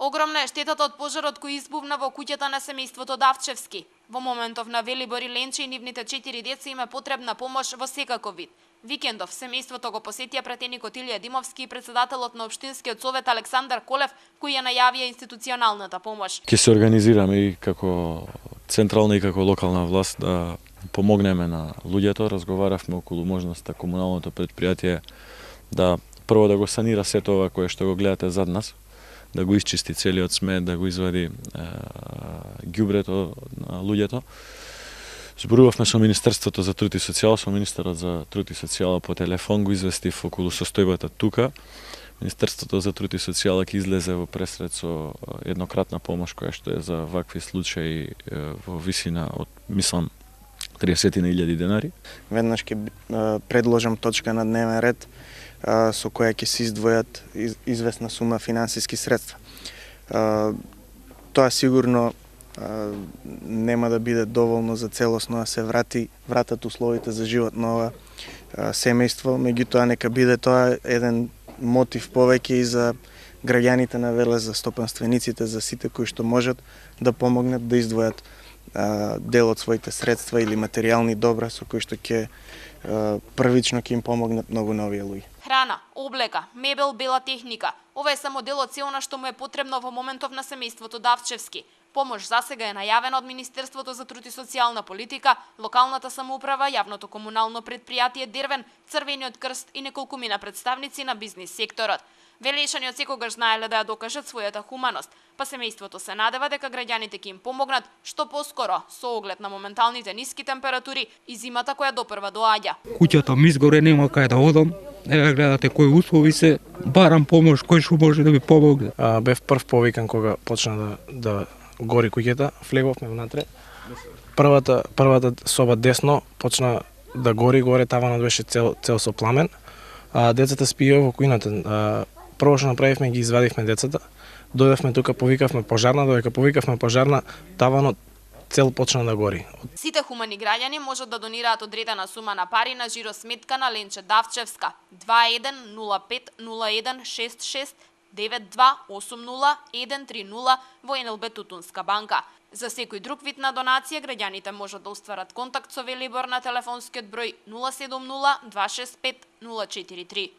Огромна е штетата од пожарот кој избувна во куќата на семејството Давчевски. Во моментов на Велибор и Ленче и нивните 4 деца има потребна помош во секаков вид. Викендов семејството го посетија пратеникот Илија Димовски и председателот на општинскиот совет Александар Колев, кој ја најавија институционалната помош. Ќе се организираме и како централна и како локална власт да помогнеме на луѓето. Разговаравме околу можноста комуналното предпријатие да прво да го санира сето ова кое што го гледате зад нас, да го исчисти целиот смет, да го извади ѓубрето на луѓето. Зборувавме со Министерството за труд и социјала, со министерот за труд и социјала по телефон, го известив околу состојбата тука. Министерството за труд и социјала ќе излезе во пресред со еднократна помош која што е за вакви случаи во висина од, мислам, 30.000 денари. Веднаш ќе предложам точка на дневен ред со која ќе се издвојат известна сума финансиски средства. Тоа сигурно нема да биде доволно за целосно да се вратат условите за живот на ова семејство, меѓутоа нека биде тоа еден мотив повеќе и за граѓаните на Велес, за стопанствениците, за сите кои што можат да помогнат да издвојат дел од своите средства или материјални добра со кои што ќе првично ќе им помогнат многу на овие луѓе. Храна, облека, мебел, бела техника. Ова е само дел од се она што му е потребно во моментов на семејството Давчевски. Помош засега е најавена од Министерството за труд и социјална политика, локалната самоуправа, јавното комунално предпријатие Дервен, Црвениот крст и неколкумина представници на бизнис секторот. Велешани од секогаш знаеле да ја докажат својата хуманост, па семејството се надева дека граѓаните ќе им помогнат што поскоро со оглед на моменталните ниски температури и зимата која допрва доаѓа. Куќата ми изгоре, нема кај да одам. Ева гледате кои услови се, барам помош, кој што може да ми помогне. Бев прв повикан кога почна да гори куќата, влеговме внатре. Првата соба десно почна да горе таванот беше цел со пламен. Децата спиеа во кујната. Прво што направивме, ги извадивме децата. Дојдовме тука, повикавме пожарна, додека повикавме пожарна, таванот цел почна да гори. Сите хумани граѓани можат да донираат одредена сума на пари на жиро сметка на Ленче Давчевска 21050166 9280 во НЛБ Тутунска банка. За секој друг вид на донација, граѓаните можат да остварат контакт со Велибор на телефонскиот број 070 265 043.